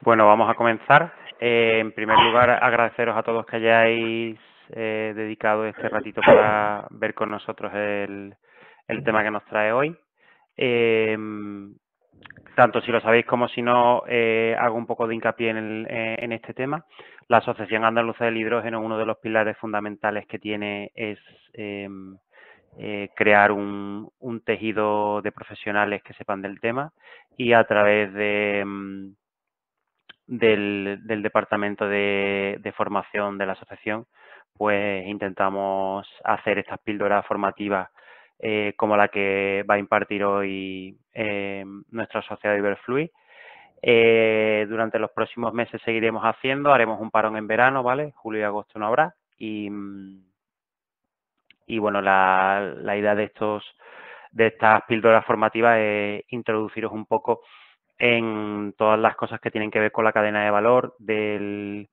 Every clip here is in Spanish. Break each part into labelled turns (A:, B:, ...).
A: Bueno, vamos a comenzar. En primer lugar, agradeceros a todos que hayáis dedicado este ratito para ver con nosotros el tema que nos trae hoy. Tanto si lo sabéis como si no, hago un poco de hincapié en este tema. La Asociación Andaluza del Hidrógeno, uno de los pilares fundamentales que tiene es crear un tejido de profesionales que sepan del tema, y a través del departamento de formación de la asociación, pues intentamos hacer estas píldoras formativas como la que va a impartir hoy nuestra sociedad Iberfluid. Durante los próximos meses seguiremos haciendo, haremos un parón en verano, ¿vale? Julio y agosto no habrá. Y bueno, la idea de estas píldoras formativas es introduciros un poco en todas las cosas que tienen que ver con la cadena de valor del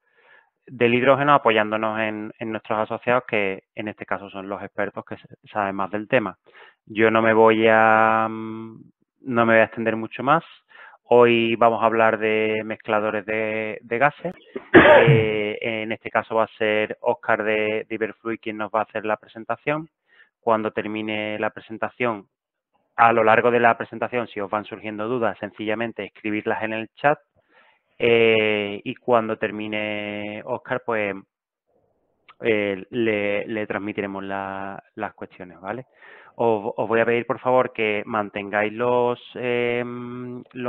A: hidrógeno, apoyándonos en nuestros asociados, que en este caso son los expertos que saben más del tema. Yo no me voy a extender mucho más. Hoy vamos a hablar de mezcladores de gases. En este caso va a ser Óscar de Iberfluid quien nos va a hacer la presentación. Cuando termine la presentación, a lo largo de la presentación, si os van surgiendo dudas, sencillamente escribirlas en el chat, y cuando termine Óscar, pues le transmitiremos las cuestiones, ¿vale? Os voy a pedir, por favor, que mantengáis los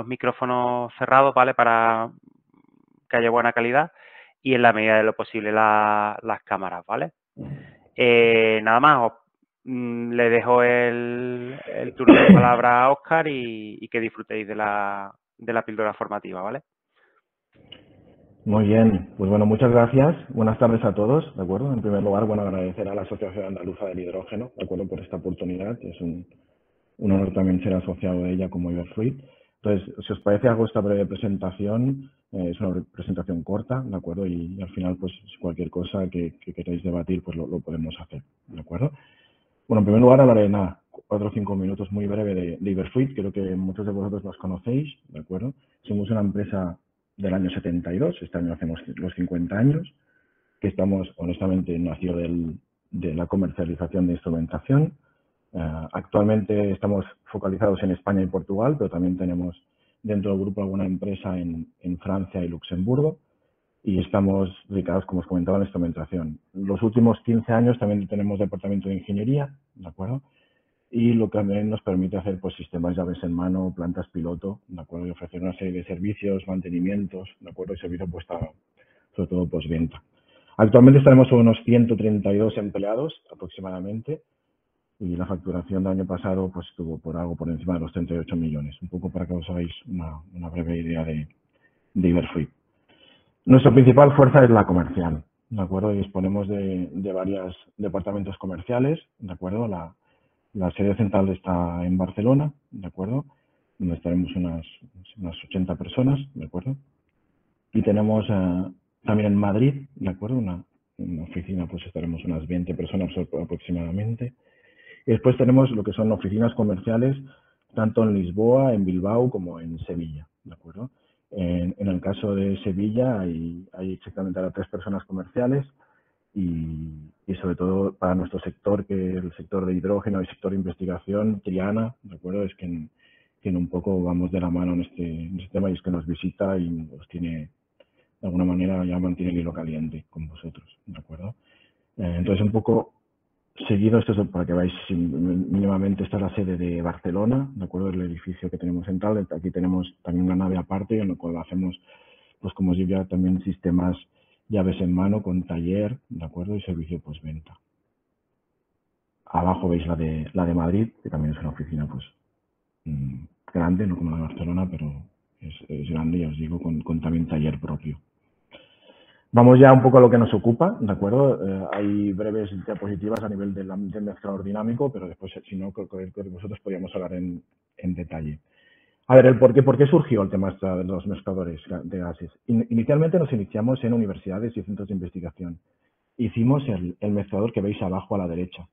A: micrófonos cerrados, ¿vale? Para que haya buena calidad, y en la medida de lo posible las cámaras, ¿vale? Nada más, le dejo el turno de palabra a Óscar y que disfrutéis de la píldora formativa, ¿vale?
B: Muy bien, pues bueno, muchas gracias. Buenas tardes a todos, ¿de acuerdo? En primer lugar, bueno, agradecer a la Asociación Andaluza del Hidrógeno, ¿de acuerdo? Por esta oportunidad. Es un honor también ser asociado de ella como Iberfluid. Entonces, si os parece, hago esta breve presentación. Es una presentación corta, ¿de acuerdo? Y al final, pues, cualquier cosa que queráis debatir, pues lo podemos hacer, ¿de acuerdo? Bueno, en primer lugar, hablaré de nada, 4 o 5 minutos muy breve de Iberfluid. Creo que muchos de vosotros los conocéis, ¿de acuerdo? Somos una empresa del año 72, este año hacemos los 50 años, que estamos, honestamente, nació de la comercialización de instrumentación. Actualmente estamos focalizados en España y Portugal, pero también tenemos dentro del grupo alguna empresa en Francia y Luxemburgo, y estamos dedicados, como os comentaba, a la instrumentación. Los últimos 15 años también tenemos departamento de ingeniería, ¿de acuerdo? Y lo que también nos permite hacer pues sistemas llaves en mano, plantas piloto, ¿de acuerdo? Y ofrecer una serie de servicios, mantenimientos, ¿de acuerdo? Y servicios pues, sobre todo postventa. Actualmente estaremos sobre unos 132 empleados aproximadamente, y la facturación del año pasado pues estuvo por algo por encima de los 38 millones. Un poco para que os hagáis una breve idea de Iberfluid. Nuestra principal fuerza es la comercial, ¿de acuerdo? Y disponemos de varios departamentos comerciales, ¿de acuerdo? La sede central está en Barcelona, ¿de acuerdo? Donde estaremos unas 80 personas, ¿de acuerdo? Y tenemos también en Madrid, ¿de acuerdo? Una oficina, pues estaremos unas 20 personas aproximadamente. Y después tenemos lo que son oficinas comerciales, tanto en Lisboa, en Bilbao, como en Sevilla, ¿de acuerdo? En el caso de Sevilla hay exactamente ahora 3 personas comerciales, y sobre todo para nuestro sector, que es el sector de hidrógeno y sector de investigación, Triana, ¿de acuerdo? Es que en un poco vamos de la mano en este tema, y es que nos visita y nos tiene, de alguna manera, ya mantiene el hilo caliente con vosotros, ¿de acuerdo? Entonces, un poco seguido, esto es para que veáis mínimamente, esta es la sede de Barcelona, ¿de acuerdo? El edificio que tenemos central. Aquí tenemos también una nave aparte, en la cual hacemos, pues como os digo, ya también sistemas llaves en mano con taller, ¿de acuerdo? Y servicio postventa. Abajo veis la de Madrid, que también es una oficina pues grande, no como la de Barcelona, pero es grande, ya os digo, con también taller propio. Vamos ya un poco a lo que nos ocupa, ¿de acuerdo? Hay breves diapositivas a nivel del mezclador dinámico, pero después, si no, creo que vosotros podríamos hablar en detalle. A ver, ¿por qué surgió el tema de los mezcladores de gases? Inicialmente nos iniciamos en universidades y centros de investigación. Hicimos el mezclador que veis abajo a la derecha.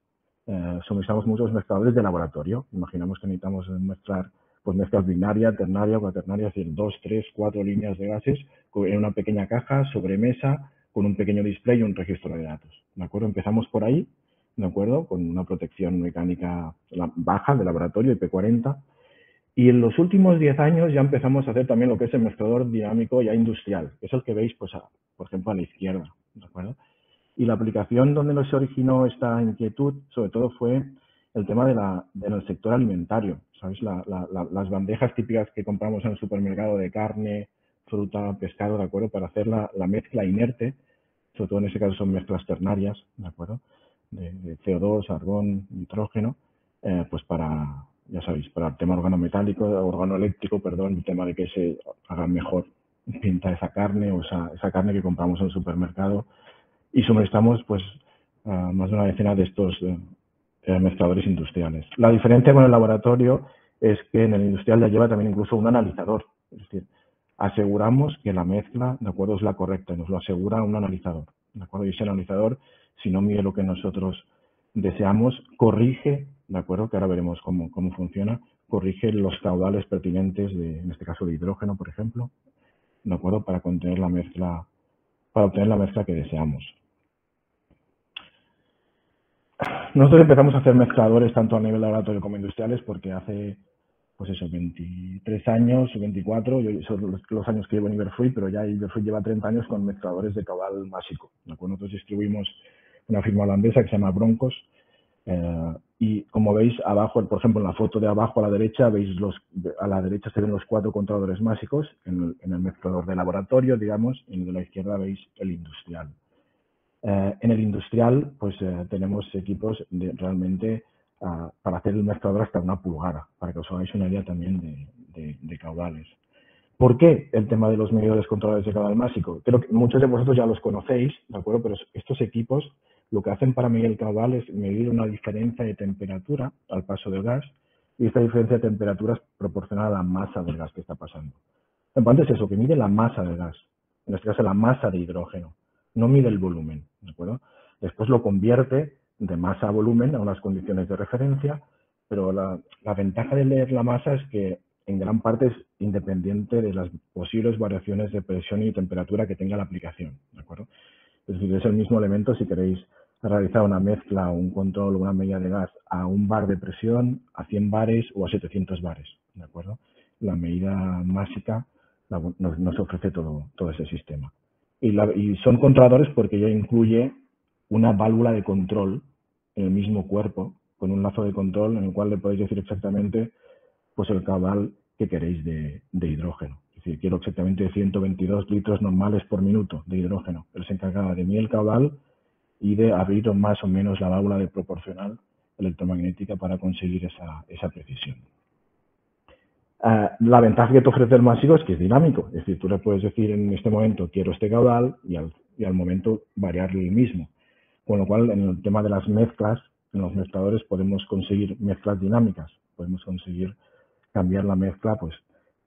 B: Suministramos muchos mezcladores de laboratorio. Imaginamos que necesitamos mezclar pues mezclas binaria, ternaria, cuaternaria, es decir, 2, 3, 4 líneas de gases en una pequeña caja sobre mesa con un pequeño display y un registro de datos, ¿de acuerdo? Empezamos por ahí, ¿de acuerdo? Con una protección mecánica baja de laboratorio, IP40, y en los últimos 10 años ya empezamos a hacer también lo que es el mezclador dinámico ya industrial, que es el que veis, pues, por ejemplo, a la izquierda, ¿de acuerdo? Y la aplicación donde nos originó esta inquietud, sobre todo, fue el tema del sector alimentario. ¿Sabéis? Las bandejas típicas que compramos en el supermercado de carne, fruta, pescado, ¿de acuerdo? Para hacer la mezcla inerte, sobre todo en ese caso son mezclas ternarias, ¿de acuerdo? De CO2, argón, nitrógeno, pues para, ya sabéis, para el tema organoeléctrico, perdón, el tema de que se haga mejor pinta esa carne o esa carne que compramos en el supermercado, y suministramos pues más de una decena de estos mezcladores industriales. La diferencia con el laboratorio es que en el industrial ya lleva también incluso un analizador, es decir, aseguramos que la mezcla, ¿de acuerdo?, es la correcta, nos lo asegura un analizador, ¿de acuerdo? Y ese analizador, si no mide lo que nosotros deseamos, corrige, ¿de acuerdo?, que ahora veremos cómo funciona, corrige los caudales pertinentes, en este caso de hidrógeno, por ejemplo, ¿de acuerdo?, para obtener la mezcla que deseamos. Nosotros empezamos a hacer mezcladores tanto a nivel laboratorio como industriales porque hace, pues eso, 23 años, 24, son los años que llevo en Iberfruit, pero ya Iberfruit lleva 30 años con mezcladores de caudal másico. Nosotros distribuimos una firma holandesa que se llama Broncos, y como veis abajo, por ejemplo, en la foto de abajo a la derecha, veis a la derecha se ven los 4 controladores másicos en el mezclador de laboratorio, digamos, y en el de la izquierda veis el industrial. En el industrial, pues tenemos equipos realmente para hacer el mezclador hasta 1 pulgada, para que os hagáis una idea también de caudales. ¿Por qué el tema de los medidores controladores de caudal másico? Creo que muchos de vosotros ya los conocéis, ¿de acuerdo? Pero estos equipos lo que hacen para medir el caudal es medir una diferencia de temperatura al paso del gas, y esta diferencia de temperatura es proporcional a la masa del gas que está pasando. Lo importante es eso, que mide la masa del gas, en este caso la masa de hidrógeno, no mide el volumen, ¿de acuerdo? Después lo convierte de masa a volumen a unas condiciones de referencia, pero la ventaja de leer la masa es que en gran parte es independiente de las posibles variaciones de presión y temperatura que tenga la aplicación, ¿de acuerdo? Es decir, es el mismo elemento si queréis realizar una mezcla o un control o una medida de gas a 1 bar de presión, a 100 bares o a 700 bares, ¿de acuerdo? La medida másica nos ofrece todo ese sistema. Y son controladores porque ya incluye una válvula de control en el mismo cuerpo, con un lazo de control en el cual le podéis decir exactamente pues el caudal que queréis de hidrógeno. Es decir, quiero exactamente 122 litros normales por minuto de hidrógeno. Él se encarga de medir el caudal y de abrir más o menos la válvula de proporcional electromagnética para conseguir esa precisión. La ventaja que te ofrece el másico es que es dinámico, es decir, tú le puedes decir en este momento quiero este caudal y al momento variarle el mismo. Con lo cual, en el tema de las mezclas, en los mezcladores podemos conseguir mezclas dinámicas, podemos conseguir cambiar la mezcla, pues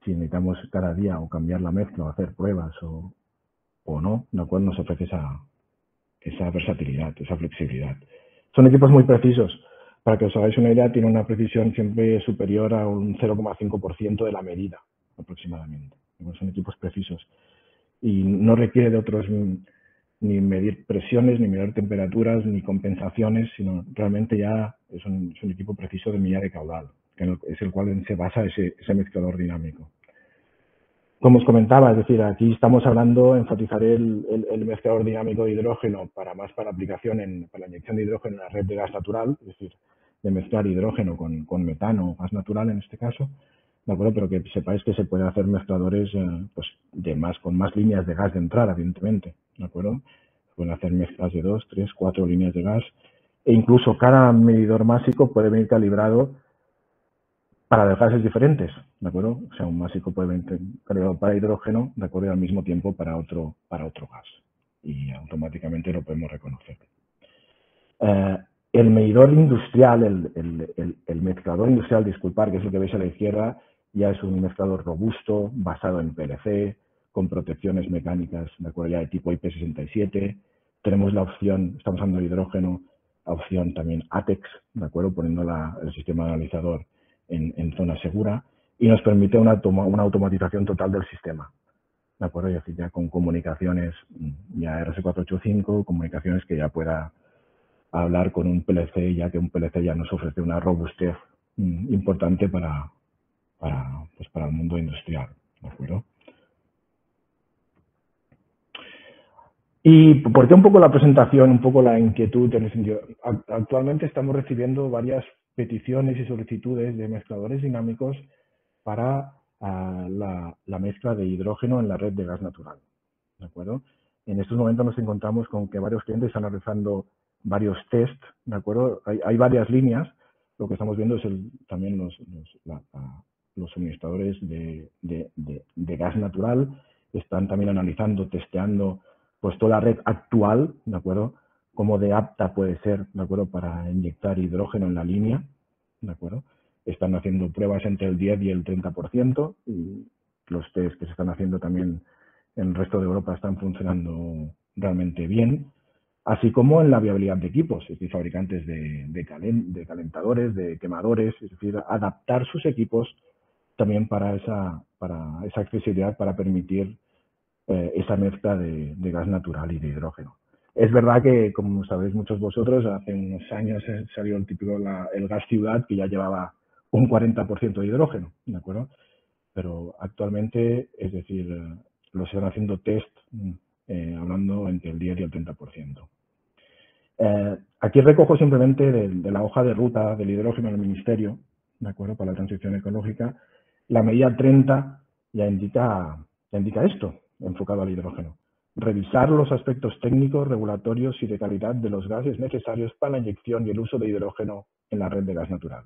B: si necesitamos cada día o cambiar la mezcla o hacer pruebas o no, lo cual nos ofrece esa versatilidad, esa flexibilidad. Son equipos muy precisos. Para que os hagáis una idea, tiene una precisión siempre superior a un 0,5% de la medida, aproximadamente. Son equipos precisos. Y no requiere de otros ni medir presiones, ni medir temperaturas, ni compensaciones, sino realmente ya es un equipo preciso de medida de caudal, que es el cual se basa ese mezclador dinámico. Como os comentaba, es decir, aquí estamos hablando, enfatizaré el mezclador dinámico de hidrógeno para aplicación para la inyección de hidrógeno en la red de gas natural, es decir, de mezclar hidrógeno con metano o gas natural en este caso, ¿de acuerdo? Pero que sepáis que se pueden hacer mezcladores pues con más líneas de gas de entrada, evidentemente, ¿de acuerdo? Se pueden hacer mezclas de 2, 3, 4 líneas de gas, e incluso cada medidor másico puede venir calibrado para gases diferentes, ¿de acuerdo? O sea, un másico puede venir calibrado para hidrógeno, ¿de acuerdo? Y al mismo tiempo para otro gas. Y automáticamente lo podemos reconocer. El medidor industrial, el mezclador industrial, disculpad, que es el que veis a la izquierda, ya es un mezclador robusto, basado en PLC, con protecciones mecánicas, ¿de acuerdo? Ya de tipo IP67. Tenemos la opción, estamos usando hidrógeno, la opción también ATEX, ¿de acuerdo? Poniendo el sistema analizador en zona segura. y nos permite una automatización total del sistema. ¿De acuerdo? Es decir, ya con comunicaciones, ya RS485, comunicaciones que ya pueda hablar con un PLC, ya que un PLC ya nos ofrece una robustez importante para el mundo industrial. ¿De acuerdo? Y por qué un poco la presentación, un poco la inquietud en el sentido. Actualmente estamos recibiendo varias peticiones y solicitudes de mezcladores dinámicos para la mezcla de hidrógeno en la red de gas natural. ¿De acuerdo? En estos momentos nos encontramos con que varios clientes están realizando varios test, ¿de acuerdo? Hay varias líneas. Lo que estamos viendo es también los suministradores de gas natural están también analizando, testeando pues toda la red actual, ¿de acuerdo? Cómo de apta puede ser, ¿de acuerdo? Para inyectar hidrógeno en la línea, ¿de acuerdo? Están haciendo pruebas entre el 10 y el 30% y los test que se están haciendo también en el resto de Europa están funcionando realmente bien, así como en la viabilidad de equipos, es decir, fabricantes de calentadores, de quemadores, es decir, adaptar sus equipos también para esa accesibilidad, para permitir esa mezcla de gas natural y de hidrógeno. Es verdad que, como sabéis muchos vosotros, hace unos años salió el típico el gas ciudad, que ya llevaba un 40% de hidrógeno, ¿de acuerdo? Pero actualmente, es decir, lo están haciendo test hablando entre el 10 y el 30%. Aquí recojo simplemente de la hoja de ruta del hidrógeno del Ministerio, ¿de acuerdo? Para la transición ecológica, la medida 30 ya indica esto, enfocado al hidrógeno. Revisar los aspectos técnicos, regulatorios y de calidad de los gases necesarios para la inyección y el uso de hidrógeno en la red de gas natural,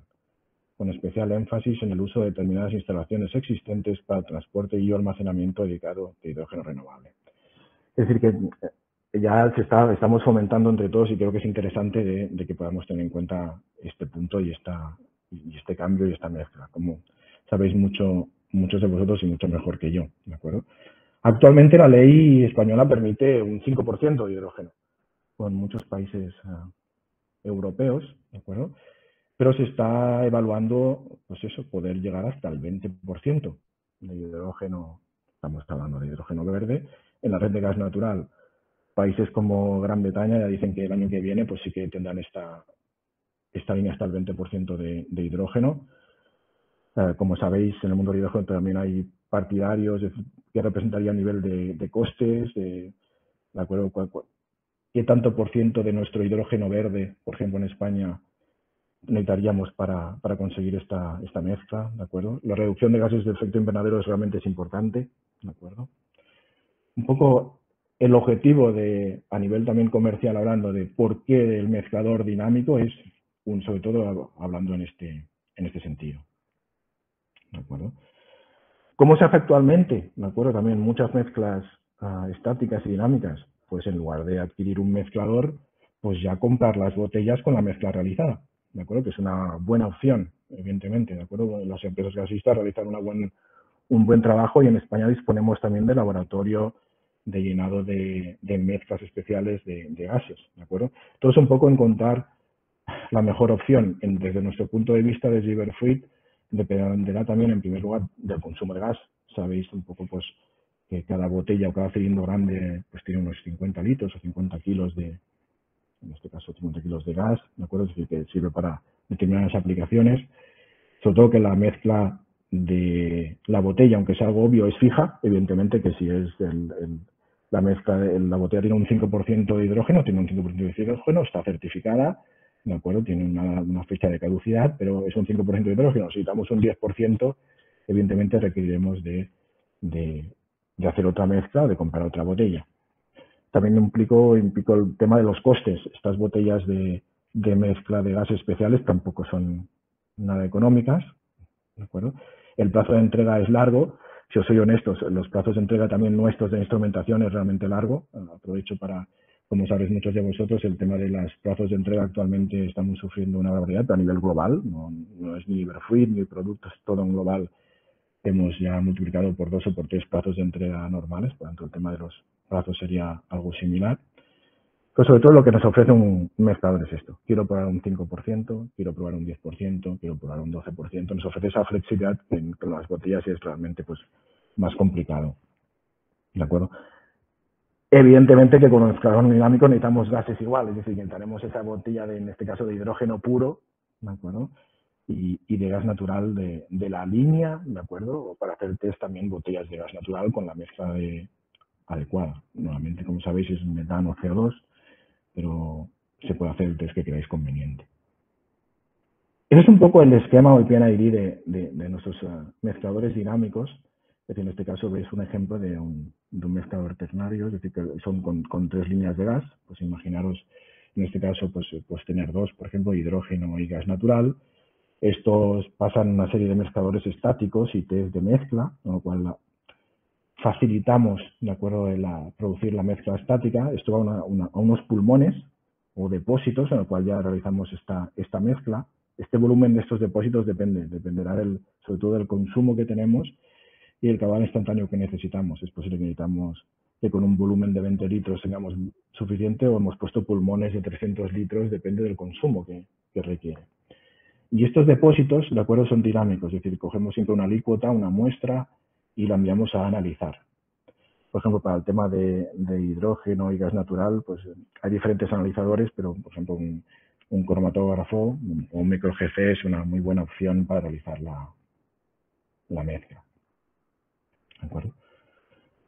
B: con especial énfasis en el uso de determinadas instalaciones existentes para el transporte y almacenamiento dedicado de hidrógeno renovable. Es decir, que ya estamos fomentando entre todos y creo que es interesante de que podamos tener en cuenta este punto y este cambio y esta mezcla, como sabéis muchos de vosotros y mucho mejor que yo, ¿de acuerdo? Actualmente la ley española permite un 5% de hidrógeno con muchos países europeos, ¿de acuerdo? Pero se está evaluando, pues eso, poder llegar hasta el 20% de hidrógeno, estamos hablando de hidrógeno verde, en la red de gas natural. Países como Gran Bretaña ya dicen que el año que viene pues sí que tendrán esta línea hasta el 20% de hidrógeno. Como sabéis, en el mundo del hidrógeno también hay partidarios que representaría a nivel de costes, de acuerdo, qué tanto por ciento de nuestro hidrógeno verde, por ejemplo en España, necesitaríamos para conseguir esta mezcla, ¿de acuerdo? La reducción de gases de efecto invernadero realmente es importante, ¿de acuerdo? Un poco el objetivo a nivel también comercial, hablando de por qué el mezclador dinámico, es sobre todo hablando en este sentido, ¿de acuerdo? ¿Cómo se hace actualmente? ¿De acuerdo? También muchas mezclas estáticas y dinámicas, pues en lugar de adquirir un mezclador, pues ya comprar las botellas con la mezcla realizada, ¿de acuerdo? Que es una buena opción, evidentemente, ¿de acuerdo? Las empresas gasistas realizan un buen trabajo y en España disponemos también de laboratorio de llenado de mezclas especiales de gases, ¿de acuerdo? Entonces, un poco encontrar la mejor opción desde nuestro punto de vista de Iberfruit dependerá también, en primer lugar, del consumo de gas. Sabéis un poco, pues, que cada botella o cada cilindro grande pues tiene unos 50 litros o 50 kilos en este caso 50 kilos de gas, ¿de acuerdo? Es decir, que sirve para determinadas aplicaciones. Sobre todo que la mezcla de la botella, aunque sea algo obvio, es fija. Evidentemente que si es la mezcla, la botella tiene un 5% de hidrógeno, tiene un 5% de hidrógeno, está certificada, ¿de acuerdo? Tiene una fecha de caducidad, pero es un 5% de hidrógeno. Si damos un 10%, evidentemente requeriremos de hacer otra mezcla, de comprar otra botella. También implicó el tema de los costes. Estas botellas de mezcla de gases especiales tampoco son nada económicas, ¿de acuerdo? El plazo de entrega es largo. Si os soy honesto, los plazos de entrega también nuestros de instrumentación es realmente largo. Aprovecho para, como sabéis muchos de vosotros, el tema de los plazos de entrega actualmente estamos sufriendo una barbaridad a nivel global. No es ni Iberfruit ni productos, todo en global. Hemos ya multiplicado por 2 o por 3 plazos de entrega normales, por lo tanto el tema de los plazos sería algo similar. Pero sobre todo lo que nos ofrece un mezclador es esto. Quiero probar un 5%, quiero probar un 10%, quiero probar un 12%. Nos ofrece esa flexibilidad que en las botellas es realmente pues, más complicado. ¿De acuerdo? Evidentemente que con un mezclador dinámico necesitamos gases iguales, es decir, necesitaremos esa botella, en este caso, de hidrógeno puro, ¿de acuerdo? Y de gas natural de la línea, ¿de acuerdo? O para hacer test también botellas de gas natural con la mezcla adecuada. Normalmente, como sabéis, es metano CO2, pero se puede hacer el test que queráis conveniente. Ese es un poco el esquema o el PNID de nuestros mezcladores dinámicos. Es decir, en este caso veis un ejemplo de un mezclador ternario, es decir, que son con 3 líneas de gas. Pues imaginaros, en este caso, pues tener 2, por ejemplo, hidrógeno y gas natural. Estos pasan una serie de mezcladores estáticos y test de mezcla, con lo cual facilitamos, de acuerdo, producir la mezcla estática. Esto va a unos pulmones o depósitos en el cual ya realizamos esta mezcla. Este volumen de estos depósitos dependerá sobre todo del consumo que tenemos y el cabal instantáneo que necesitamos. Es posible que necesitamos que con un volumen de 20 litros tengamos suficiente o hemos puesto pulmones de 300 litros, depende del consumo que requiere. Y estos depósitos, de acuerdo, son dinámicos, es decir, cogemos siempre una alícuota, una muestra y la enviamos a analizar. Por ejemplo, para el tema de hidrógeno y gas natural, pues hay diferentes analizadores, pero por ejemplo un cromatógrafo o un micro GC es una muy buena opción para realizar la mezcla. ¿De acuerdo?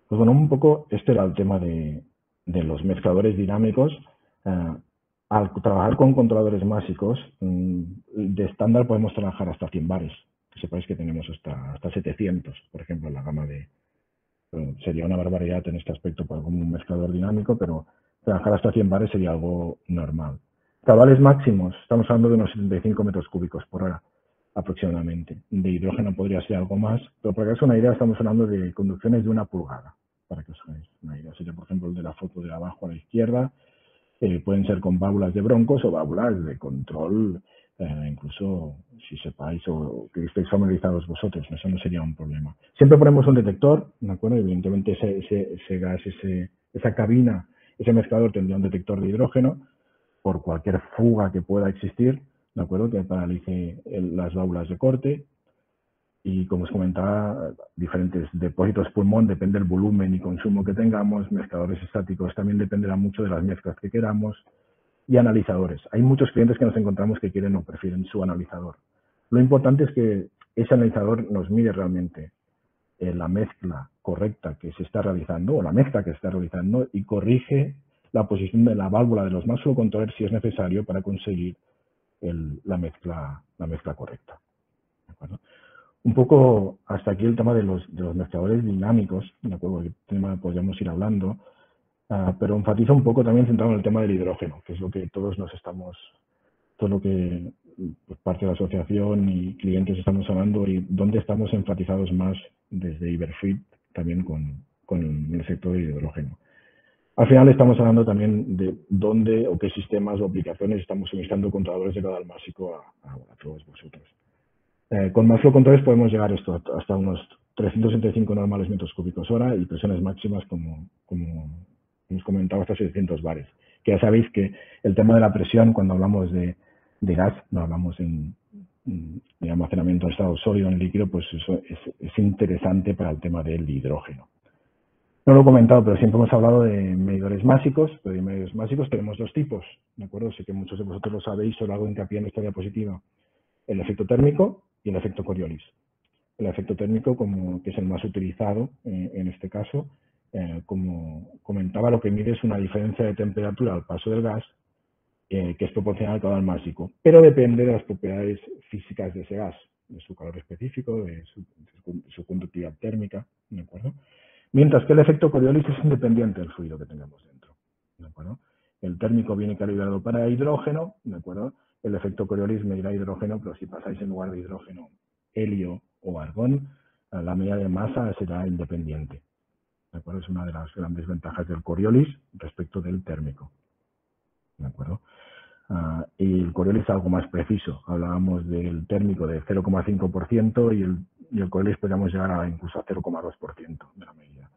B: Pues bueno, un poco este era el tema de los mezcladores dinámicos. Al trabajar con controladores básicos, de estándar podemos trabajar hasta 100 bares. Que sepáis que tenemos hasta 700, por ejemplo, en la gama sería una barbaridad en este aspecto para un mezclador dinámico, pero trabajar hasta 100 bares sería algo normal. Cabales máximos, estamos hablando de unos 75 metros cúbicos por hora aproximadamente. De hidrógeno podría ser algo más, pero para que os una idea, estamos hablando de conducciones de 1 pulgada, para que os hagáis una idea. Sería, por ejemplo, el de la foto de abajo a la izquierda. Pueden ser con válvulas de broncos o válvulas de control, incluso si sepáis o que estéis familiarizados vosotros, eso no sería un problema. Siempre ponemos un detector, ¿de acuerdo? Evidentemente ese gas, esa cabina, ese mezclador tendría un detector de hidrógeno por cualquier fuga que pueda existir, ¿de acuerdo? Que paralice las válvulas de corte. Y como os comentaba, diferentes depósitos pulmón, depende del volumen y consumo que tengamos, mezcladores estáticos también dependerá mucho de las mezclas que queramos, y analizadores. Hay muchos clientes que nos encontramos que quieren o prefieren su analizador. Lo importante es que ese analizador nos mide realmente la mezcla correcta que se está realizando o la mezcla que se está realizando y corrige la posición de la válvula de los mass flow controllers si es necesario para conseguir la mezcla correcta. ¿De acuerdo? Un poco hasta aquí el tema de los mezcladores dinámicos, ¿de acuerdo? El tema podríamos ir hablando, pero enfatizo un poco también centrado en el tema del hidrógeno, que es lo que todo lo que pues, parte de la asociación y clientes estamos hablando y dónde estamos enfatizados más desde Iberfruit también con el sector del hidrógeno. Al final estamos hablando también de dónde o qué sistemas o aplicaciones estamos suministrando controladores de caudal másico a todos vosotros. Con más flow controles podemos llegar hasta unos 375 normales metros cúbicos hora y presiones máximas, como hemos comentado, hasta 600 bares. Que ya sabéis que el tema de la presión, cuando hablamos de gas, no hablamos de almacenamiento en estado sólido en el líquido, pues eso es interesante para el tema del hidrógeno. No lo he comentado, pero siempre hemos hablado de medidores másicos, pero de medidores másicos tenemos 2 tipos, ¿de acuerdo? Sé que muchos de vosotros lo sabéis, solo hago hincapié en esta diapositiva. El efecto térmico y el efecto Coriolis. El efecto térmico, que es el más utilizado en este caso, como comentaba, lo que mide es una diferencia de temperatura al paso del gas que es proporcional al caudal másico, pero depende de las propiedades físicas de ese gas, de su calor específico, de su conductividad térmica, ¿de acuerdo? Mientras que el efecto Coriolis es independiente del fluido que tengamos dentro, ¿de acuerdo? El térmico viene calibrado para hidrógeno, ¿de acuerdo? El efecto Coriolis medirá hidrógeno, pero si pasáis en lugar de hidrógeno helio o argón, la medida de masa será independiente. ¿De acuerdo? Es una de las grandes ventajas del Coriolis respecto del térmico. ¿De acuerdo? Y el Coriolis es algo más preciso. Hablábamos del térmico de 0,5% y el Coriolis podríamos llegar incluso a 0,2% de la medida.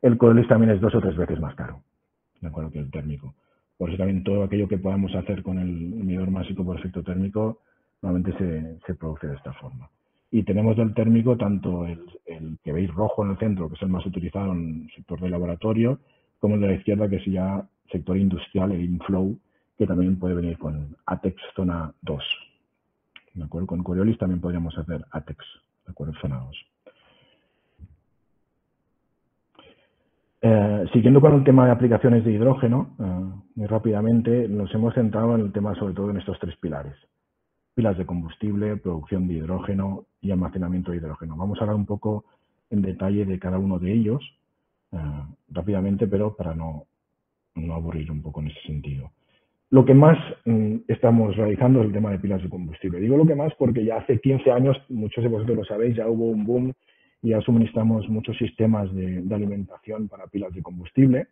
B: El Coriolis también es 2 o 3 veces más caro, ¿de acuerdo?, que el térmico. Por eso también todo aquello que podamos hacer con el medidor másico por efecto térmico normalmente se produce de esta forma. Y tenemos del térmico tanto el que veis rojo en el centro, que es el más utilizado en el sector de laboratorio, como el de la izquierda, que es ya sector industrial, el inflow, que también puede venir con ATEX zona 2. ¿De acuerdo? Con Coriolis también podríamos hacer ATEX, ¿de acuerdo? Zona 2. Siguiendo con el tema de aplicaciones de hidrógeno, muy rápidamente nos hemos centrado en el tema sobre todo en estos tres pilares. Pilas de combustible, producción de hidrógeno y almacenamiento de hidrógeno. Vamos a hablar un poco en detalle de cada uno de ellos rápidamente, pero para no aburrir un poco en ese sentido. Lo que más estamos realizando es el tema de pilas de combustible. Digo lo que más porque ya hace 15 años, muchos de vosotros lo sabéis, ya hubo un boom y ya suministramos muchos sistemas de alimentación para pilas de combustible.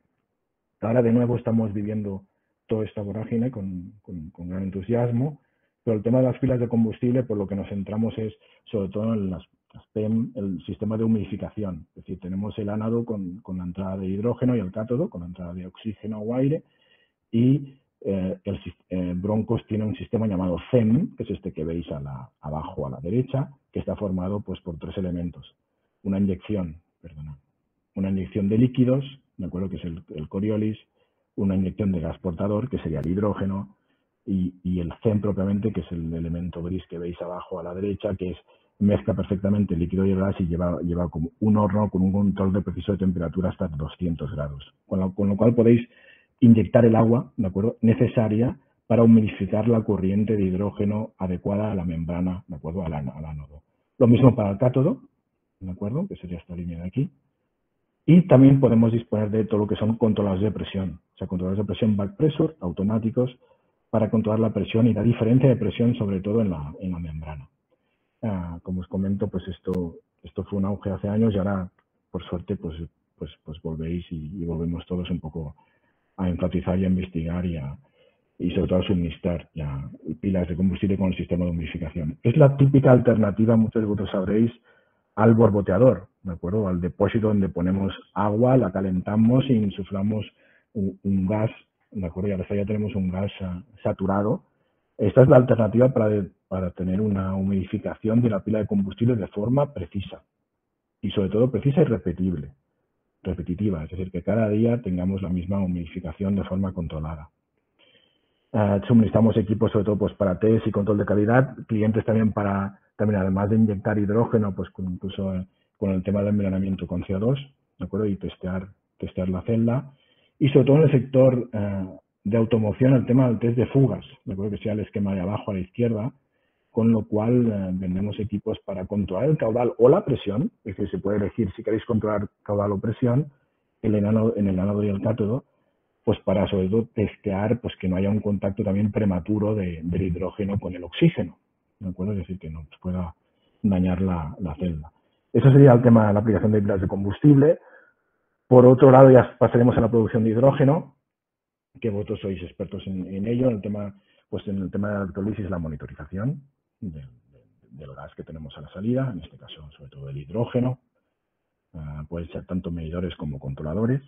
B: Ahora de nuevo estamos viviendo toda esta vorágine con gran entusiasmo, pero el tema de las pilas de combustible, por lo que nos centramos es sobre todo en las PEM, el sistema de humidificación. Es decir, tenemos el ánodo con la entrada de hidrógeno y el cátodo con la entrada de oxígeno o aire, y Broncos tiene un sistema llamado CEM, que es este que veis abajo a la derecha, que está formado pues, por tres elementos. Una inyección de líquidos, ¿de acuerdo? Que es el Coriolis, una inyección de gas portador, que sería el hidrógeno, y el CEM propiamente, que es el elemento gris que veis abajo a la derecha, que mezcla perfectamente el líquido y el gas y lleva como un horno con un control de preciso de temperatura hasta 200 grados. Con lo cual podéis inyectar el agua, ¿de acuerdo?, necesaria para humidificar la corriente de hidrógeno adecuada a la membrana, ¿de acuerdo?, al ánodo. Lo mismo para el cátodo, ¿de acuerdo?, que sería esta línea de aquí. Y también podemos disponer de todo lo que son controladores de presión, o sea, controladores de presión back pressure, automáticos, para controlar la presión y la diferencia de presión, sobre todo en la membrana. Como os comento, pues esto fue un auge hace años y ahora, por suerte, pues volvéis y volvemos todos un poco a enfatizar y a investigar y sobre todo a suministrar pilas de combustible con el sistema de humidificación. Es la típica alternativa, muchos de vosotros sabréis, al borboteador, ¿de acuerdo? Al depósito donde ponemos agua, la calentamos y insuflamos un gas, ¿de acuerdo? Y ahora ya tenemos un gas saturado. Esta es la alternativa para tener una humidificación de la pila de combustible de forma precisa y sobre todo precisa y repetitiva, es decir, que cada día tengamos la misma humidificación de forma controlada. Suministramos equipos sobre todo pues, para test y control de calidad, clientes también además de inyectar hidrógeno, pues incluso con el tema del envenenamiento con CO2, ¿de acuerdo? Y testear la celda. Y sobre todo en el sector de automoción, el tema del test de fugas, ¿de acuerdo? Que sea el esquema de abajo a la izquierda, con lo cual vendemos equipos para controlar el caudal o la presión, es decir, se puede elegir si queréis controlar caudal o presión en el ánodo y el cátodo, pues para sobre todo testear pues que no haya un contacto también prematuro del hidrógeno con el oxígeno, ¿de acuerdo? Es decir, que no pueda dañar la celda. Eso sería el tema de la aplicación de pilas de combustible. Por otro lado, ya pasaremos a la producción de hidrógeno, que vosotros sois expertos en ello, en el tema de la electrolisis, la monitorización del gas que tenemos a la salida, en este caso sobre todo el hidrógeno. Pueden ser tanto medidores como controladores.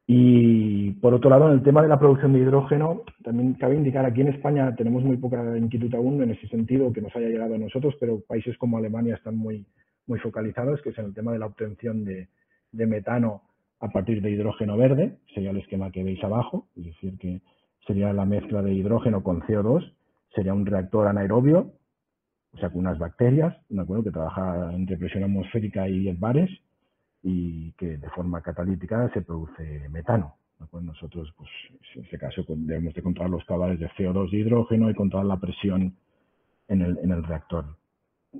B: Y por otro lado, en el tema de la producción de hidrógeno, también cabe indicar, aquí en España tenemos muy poca inquietud aún en ese sentido que nos haya llegado a nosotros, pero países como Alemania están muy focalizados, que es en el tema de la obtención de metano a partir de hidrógeno verde, sería el esquema que veis abajo, es decir, que sería la mezcla de hidrógeno con CO2, sería un reactor anaerobio, o sea, con unas bacterias, ¿de acuerdo?, que trabaja entre presión atmosférica y 10 bares, y que de forma catalítica se produce metano. Pues nosotros, pues, en ese caso, debemos de controlar los caudales de CO2 y hidrógeno y controlar la presión en el reactor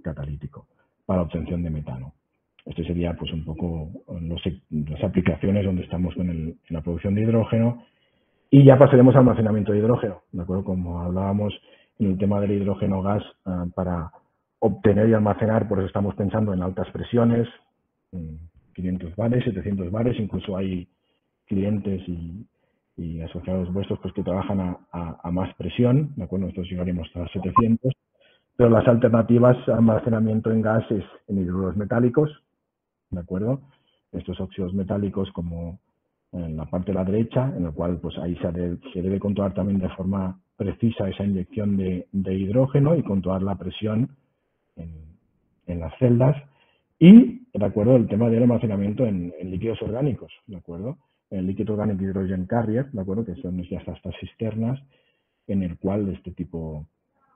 B: catalítico para obtención de metano. Este sería pues un poco las aplicaciones donde estamos en la producción de hidrógeno. Y ya pasaremos al almacenamiento de hidrógeno, ¿de acuerdo? Como hablábamos en el tema del hidrógeno gas, para obtener y almacenar, por eso estamos pensando en altas presiones, 500 bares, 700 bares, incluso hay clientes y asociados vuestros pues que trabajan a más presión, ¿de acuerdo? Nosotros llegaremos a 700, pero las alternativas a almacenamiento en gas es en hidruros metálicos, ¿de acuerdo? Estos óxidos metálicos como en la parte de la derecha, en el cual pues ahí se debe controlar también de forma precisa esa inyección de hidrógeno y controlar la presión en las celdas. Y, de acuerdo, el tema del almacenamiento en líquidos orgánicos, ¿de acuerdo? El líquido orgánico hydrogen carrier, ¿de acuerdo? Que son ya estas cisternas en el cual este tipo,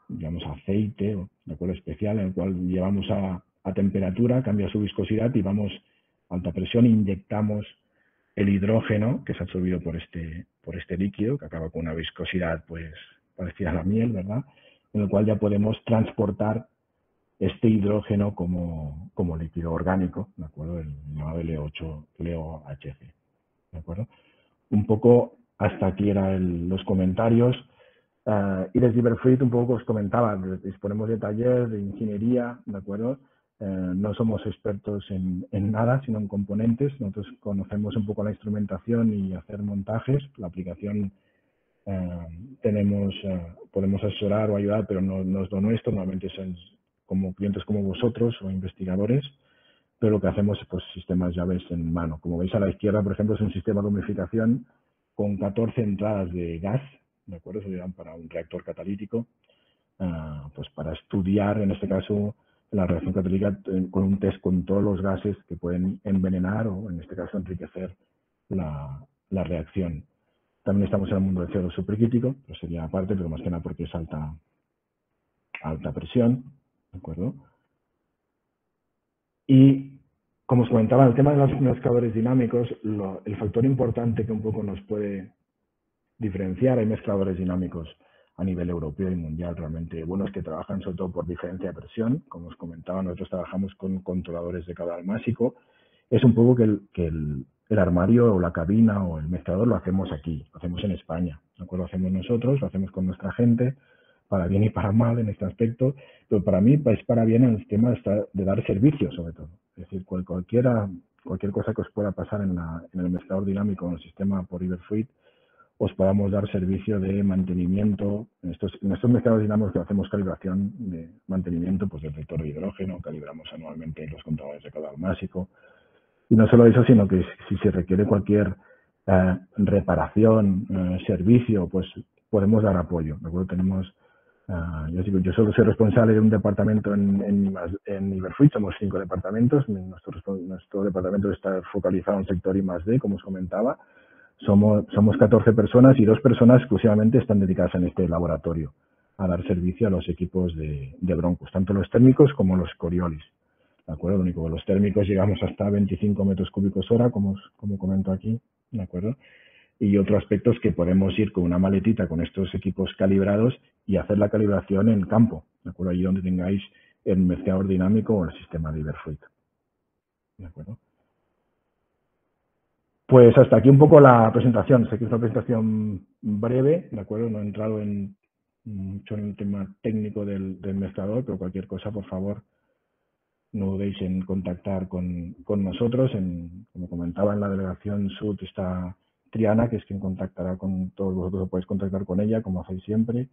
B: digamos, aceite, ¿de acuerdo? Especial, en el cual llevamos a temperatura, cambia su viscosidad y vamos a alta presión, inyectamos el hidrógeno que es absorbido por este líquido, que acaba con una viscosidad pues parecida a la miel, ¿verdad? En el cual ya podemos transportar este hidrógeno como líquido orgánico, ¿de acuerdo? El llamado LO8-LOHC, ¿de acuerdo? Un poco hasta aquí eran los comentarios. Y desde Iberfluid un poco os comentaba, disponemos de taller, de ingeniería, ¿de acuerdo? No somos expertos en nada, sino en componentes. Nosotros conocemos un poco la instrumentación y hacer montajes. La aplicación podemos asesorar o ayudar, pero no es lo nuestro. Normalmente son como clientes como vosotros o investigadores, pero lo que hacemos es pues, sistemas llaves en mano. Como veis a la izquierda, por ejemplo, es un sistema de humidificación con 14 entradas de gas, ¿de acuerdo? Se dirán para un reactor catalítico, pues para estudiar, en este caso, la reacción catalítica con un test con todos los gases que pueden envenenar o, en este caso, enriquecer la reacción. También estamos en el mundo del CO2 supercrítico, pero sería aparte, pero más que nada porque es alta presión, ¿de acuerdo? Y, como os comentaba, el tema de los mezcladores dinámicos, el factor importante que un poco nos puede diferenciar, hay mezcladores dinámicos a nivel europeo y mundial realmente buenos que trabajan sobre todo por diferencia de presión. Como os comentaba, nosotros trabajamos con controladores de caudal másico. Es un poco que el armario o la cabina o el mezclador lo hacemos aquí, lo hacemos en España, ¿de acuerdo? Lo hacemos nosotros, lo hacemos con nuestra gente, para bien y para mal en este aspecto, pero para mí es para bien en el tema de dar servicio sobre todo. Es decir, cualquier cosa que os pueda pasar en el mezclador dinámico o en el sistema por Iberfluid, os podamos dar servicio de mantenimiento. En estos mezcladores dinámicos que hacemos calibración de mantenimiento pues, del detector de hidrógeno, calibramos anualmente los controladores de caudal másico. Y no solo eso, sino que si se requiere cualquier reparación, servicio, pues podemos dar apoyo. ¿De acuerdo? Tenemos, yo solo soy responsable de un departamento en Iberfluid, somos 5 departamentos. Nuestro departamento está focalizado en el sector I+D, como os comentaba. Somos 14 personas y 2 personas exclusivamente están dedicadas en este laboratorio a dar servicio a los equipos de Broncos, tanto los térmicos como los Coriolis. ¿De acuerdo? Lo único que los térmicos llegamos hasta 25 metros cúbicos hora, como comento aquí, ¿de acuerdo? Y otro aspecto es que podemos ir con una maletita con estos equipos calibrados y hacer la calibración en campo, ¿de acuerdo? Allí donde tengáis el mezclador dinámico o el sistema de Iberfluid, ¿de acuerdo? Pues hasta aquí un poco la presentación. Sé que es una presentación breve, ¿de acuerdo? No he entrado mucho en el tema técnico del mezclador, pero cualquier cosa, por favor, no dudéis en contactar con nosotros. Como comentaba, en la delegación Sur está Triana, que es quien contactará con todos vosotros, podéis contactar con ella, como hacéis siempre.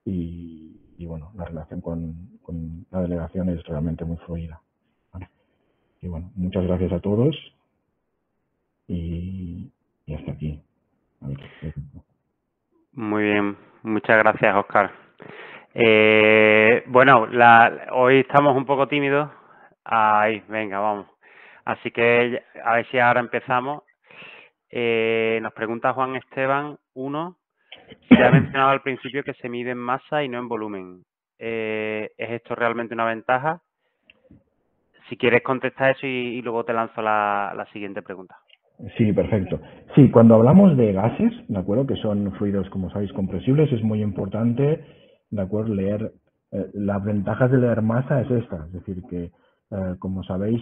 B: Y bueno, la relación con la delegación es realmente muy fluida, ¿vale? Y bueno, muchas gracias a todos y hasta aquí.
A: Muy bien, muchas gracias, Óscar. Bueno, hoy estamos un poco tímidos. Ahí, venga, vamos. Así que a ver si ahora empezamos. Nos pregunta Juan Esteban 1. Se ha mencionado al principio que se mide en masa y no en volumen. ¿Es esto realmente una ventaja? Si quieres contestar eso y luego te lanzo la siguiente pregunta.
B: Sí, perfecto. Sí, cuando hablamos de gases, ¿de acuerdo? Que son fluidos, como sabéis, compresibles, es muy importante, ¿de acuerdo? Leer, las ventajas de leer masa es esta, es decir, que, como sabéis,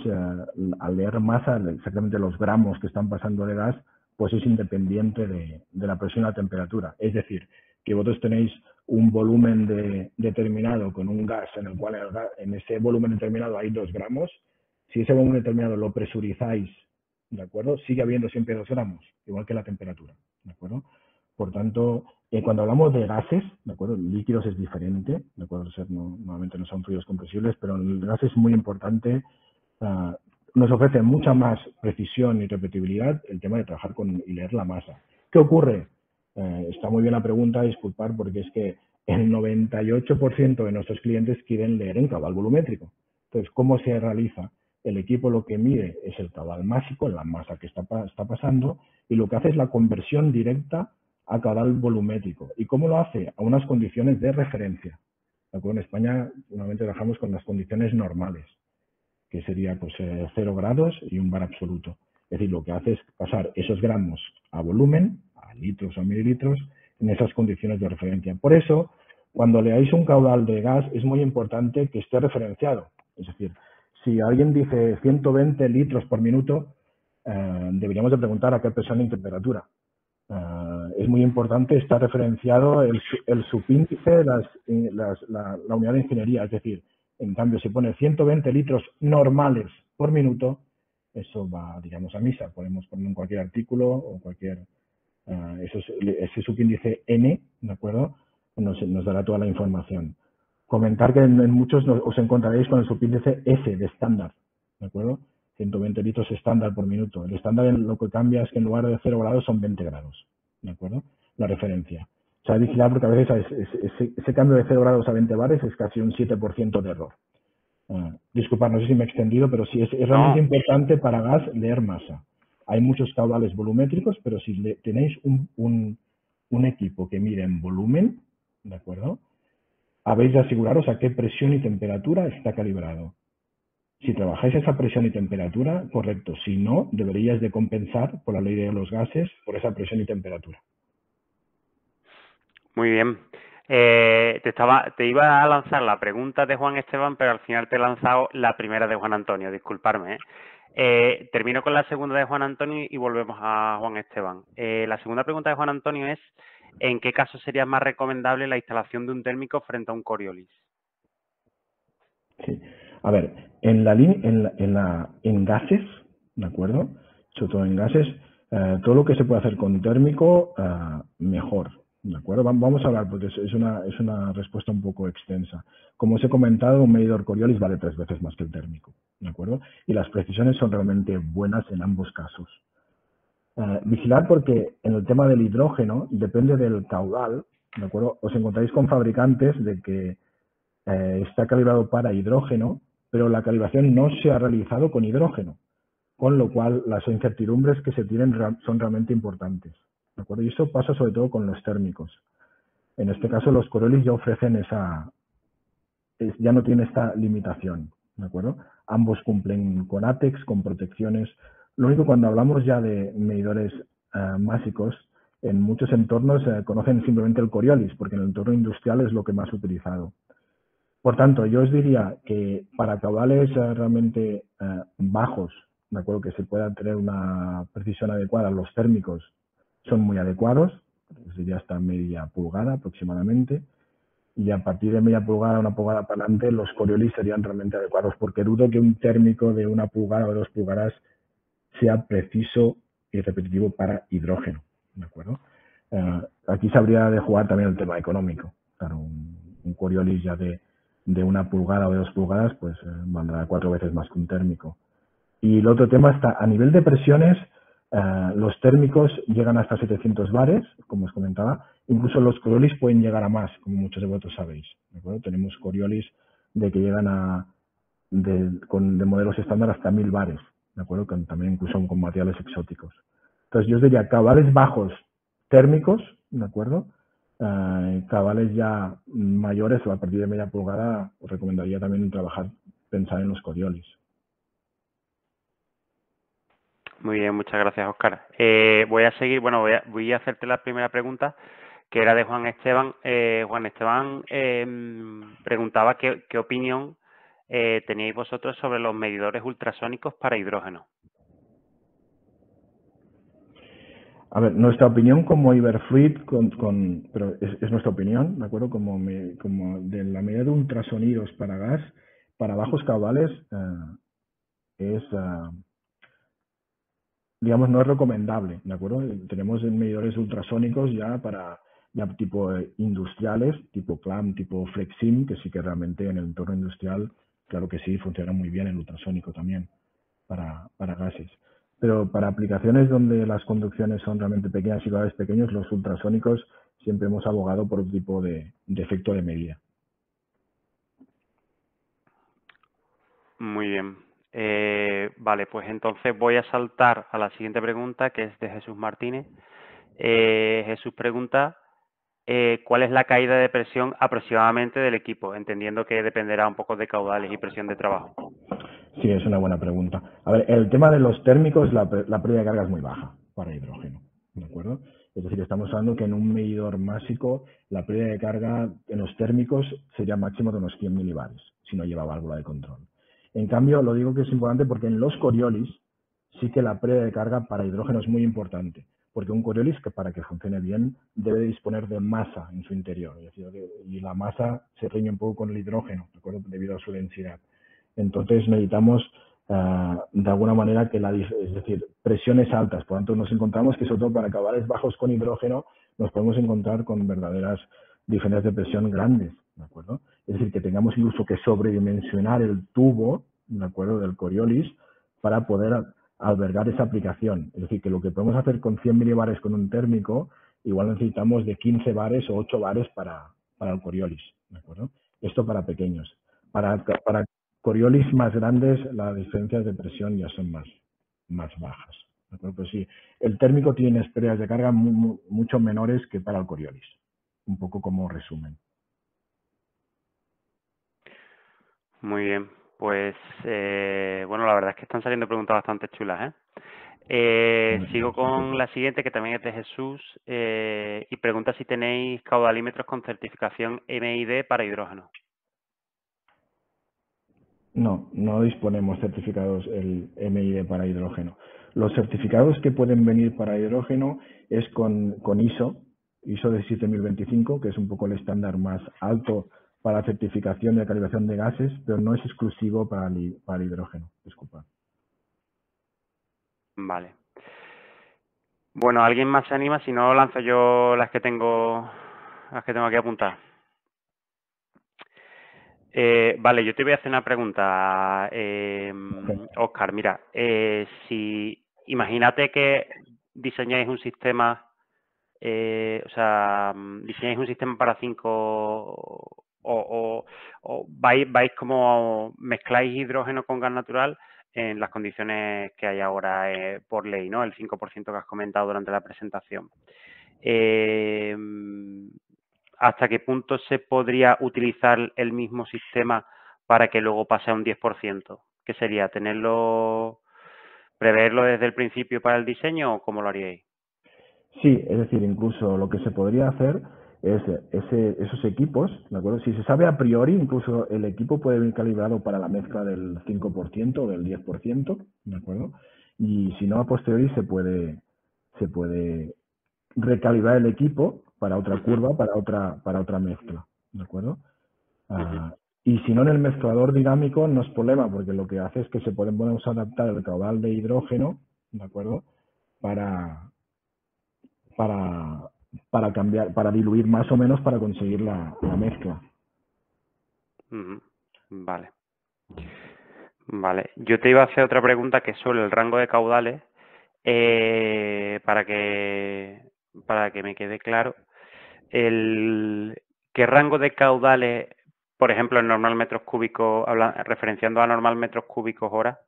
B: al leer masa, exactamente los gramos que están pasando de gas, pues es independiente de la presión y la temperatura. Es decir, que vosotros tenéis un volumen determinado con un gas en el cual en ese volumen determinado hay 2 gramos. Si ese volumen determinado lo presurizáis, ¿de acuerdo? Sigue habiendo siempre 2 gramos, igual que la temperatura, ¿de acuerdo? Por tanto, cuando hablamos de gases, ¿de acuerdo? Líquidos es diferente, ¿de acuerdo? Normalmente no son fluidos compresibles, pero en el gas es muy importante nos ofrece mucha más precisión y repetibilidad el tema de trabajar y leer la masa. ¿Qué ocurre? Está muy bien la pregunta, disculpar, porque es que el 98% de nuestros clientes quieren leer en caudal volumétrico. Entonces, ¿cómo se realiza? El equipo lo que mide es el caudal másico, la masa que está pasando, y lo que hace es la conversión directa a caudal volumétrico. ¿Y cómo lo hace? A unas condiciones de referencia. ¿De acuerdo? En España normalmente trabajamos con las condiciones normales, que sería pues 0 grados y un bar absoluto. Es decir, lo que hace es pasar esos gramos a volumen, a litros o mililitros, en esas condiciones de referencia. Por eso, cuando leáis un caudal de gas, es muy importante que esté referenciado. Es decir, si alguien dice 120 litros por minuto, deberíamos de preguntar a qué presión y temperatura. Es muy importante estar referenciado el subíndice, la unidad de ingeniería. Es decir, en cambio, si pone 120 litros normales por minuto, eso va, digamos, a misa. Podemos poner en cualquier artículo o cualquier... ese subíndice N, ¿de acuerdo? Nos dará toda la información. Comentar que en muchos os encontraréis con el subíndice S de estándar, ¿de acuerdo? 120 litros estándar por minuto. El estándar lo que cambia es que en lugar de 0 grados son 20 grados, ¿de acuerdo? La referencia. O sea, vigilar porque a veces ese cambio de 0 grados a 20 bares es casi un 7% de error. Disculpad, no sé si me he extendido, pero sí es realmente importante para gas leer masa. Hay muchos caudales volumétricos, pero si tenéis un equipo que mire en volumen, ¿de acuerdo? Habéis de aseguraros a qué presión y temperatura está calibrado. Si trabajáis esa presión y temperatura, correcto. Si no, deberíais de compensar por la ley de los gases por esa presión y temperatura.
A: Muy bien. Te iba a lanzar la pregunta de Juan Esteban, pero al final te he lanzado la primera de Juan Antonio, disculparme. Termino con la segunda de Juan Antonio y volvemos a Juan Esteban. La segunda pregunta de Juan Antonio es, ¿en qué caso sería más recomendable la instalación de un térmico frente a un Coriolis?
B: Sí. A ver, en gases, ¿de acuerdo? Sobre todo en gases, todo lo que se puede hacer con térmico, mejor, ¿de acuerdo? Vamos a hablar, porque es una respuesta un poco extensa. Como os he comentado, un medidor Coriolis vale 3 veces más que el térmico, ¿de acuerdo? Y las precisiones son realmente buenas en ambos casos. Vigilar porque en el tema del hidrógeno, depende del caudal, ¿de acuerdo? Os encontráis con fabricantes de que está calibrado para hidrógeno, pero la calibración no se ha realizado con hidrógeno, con lo cual las incertidumbres que se tienen son realmente importantes, ¿de acuerdo? Y eso pasa sobre todo con los térmicos. En este caso, los Coriolis ya ofrecen ya no tiene esta limitación, ¿de acuerdo? Ambos cumplen con ATEX, con protecciones. Lo único, cuando hablamos ya de medidores másicos, en muchos entornos conocen simplemente el Coriolis, porque en el entorno industrial es lo que más utilizado. Por tanto, yo os diría que para caudales realmente bajos, de acuerdo, que se pueda tener una precisión adecuada, los térmicos son muy adecuados, os diría hasta media pulgada aproximadamente, y a partir de media pulgada, una pulgada para adelante, los Coriolis serían realmente adecuados, porque dudo que un térmico de 1 pulgada o 2 pulgadas sea preciso y repetitivo para hidrógeno, ¿de acuerdo? Aquí se habría de jugar también el tema económico. Claro, un Coriolis ya de 1 pulgada o de 2 pulgadas, pues valdrá 4 veces más que un térmico. Y el otro tema está, a nivel de presiones, los térmicos llegan hasta 700 bares, como os comentaba. Incluso los Coriolis pueden llegar a más, como muchos de vosotros sabéis, ¿de acuerdo? Tenemos Coriolis de que llegan de modelos estándar hasta 1000 bares, ¿de acuerdo? También incluso con materiales exóticos. Entonces, yo os diría cabales bajos térmicos, ¿de acuerdo? Cabales ya mayores o a partir de media pulgada, os recomendaría también pensar en los Coriolis.
A: Muy bien, muchas gracias, Óscar. Voy a seguir, bueno, voy a hacerte la primera pregunta, que era de Juan Esteban. Juan Esteban preguntaba qué opinión teníais vosotros sobre los medidores ultrasónicos para hidrógeno.
B: A ver, nuestra opinión como Iberfluid, pero es nuestra opinión, ¿de acuerdo? Como de la medida de ultrasonidos para gas, para bajos caudales, digamos, no es recomendable, ¿de acuerdo? Tenemos medidores ultrasónicos ya tipo industriales, tipo CLAM, tipo FlexSim, que sí que realmente en el entorno industrial, claro que sí, funciona muy bien el ultrasónico también. para gases. Pero para aplicaciones donde las conducciones son realmente pequeñas y gases pequeños, los ultrasónicos siempre hemos abogado por un tipo de efecto de medida.
A: Muy bien. Vale, pues entonces voy a saltar a la siguiente pregunta, que es de Jesús Martínez. Jesús pregunta, ¿cuál es la caída de presión aproximadamente del equipo? Entendiendo que dependerá un poco de caudales y presión de trabajo.
B: Sí, es una buena pregunta. A ver, el tema de los térmicos, la pérdida de carga es muy baja para hidrógeno, ¿de acuerdo? Es decir, estamos hablando que en un medidor másico la pérdida de carga en los térmicos sería máximo de unos 100 milibares, si no lleva válvula de control. En cambio, lo digo que es importante porque en los Coriolis sí que la pérdida de carga para hidrógeno es muy importante, porque un Coriolis, que para que funcione bien, debe disponer de masa en su interior, es decir, y la masa se riñe un poco con el hidrógeno, ¿de acuerdo? Debido a su densidad. Entonces necesitamos de alguna manera que es decir, presiones altas. Por lo tanto, nos encontramos que sobre todo para cabales bajos con hidrógeno nos podemos encontrar con verdaderas diferencias de presión grandes, ¿de acuerdo? Es decir, que tengamos incluso que sobredimensionar el tubo, ¿de acuerdo?, del Coriolis para poder albergar esa aplicación. Es decir, que lo que podemos hacer con 100 milibares con un térmico, igual necesitamos de 15 bares o 8 bares para el Coriolis, ¿de acuerdo? Esto para pequeños. Para Coriolis más grandes, las diferencias de presión ya son más bajas. Pero sí, el térmico tiene pérdidas de carga mucho menores que para el Coriolis. Un poco como resumen.
A: Muy bien. Pues, bueno, la verdad es que están saliendo preguntas bastante chulas, sigo con la siguiente, que también es de Jesús, y pregunta si tenéis caudalímetros con certificación MID para hidrógeno.
B: No, no disponemos certificados el MID para hidrógeno. Los certificados que pueden venir para hidrógeno es con ISO de 7025, que es un poco el estándar más alto para la certificación de calibración de gases, pero no es exclusivo para el hidrógeno. Disculpa.
A: Vale. Bueno, ¿alguien más se anima? Si no, lanzo yo las que tengo aquí apuntadas. Vale, yo te voy a hacer una pregunta, Óscar. Mira, si imagínate que diseñáis un sistema, diseñáis un sistema para 5 o vais como mezcláis hidrógeno con gas natural en las condiciones que hay ahora por ley, ¿no? El 5% que has comentado durante la presentación. ¿Hasta qué punto se podría utilizar el mismo sistema para que luego pase a un 10%? ¿Qué sería? ¿Preverlo desde el principio para el diseño o cómo lo haríais?
B: Sí, es decir, incluso lo que se podría hacer es esos equipos, ¿de acuerdo? Si se sabe a priori, incluso el equipo puede venir calibrado para la mezcla del 5% o del 10%, ¿de acuerdo? Y si no, a posteriori se puede recalibrar el equipo para otra curva, para otra mezcla, ¿de acuerdo? Y si no, en el mezclador dinámico no es problema, porque lo que hace es que podemos adaptar el caudal de hidrógeno, ¿de acuerdo? Para cambiar, para diluir más o menos para conseguir la mezcla.
A: Vale. Vale. Yo te iba a hacer otra pregunta que es sobre el rango de caudales, para que me quede claro. ¿Qué rango de caudales, por ejemplo, en normal metros cúbicos, referenciando a normal metros cúbicos hora,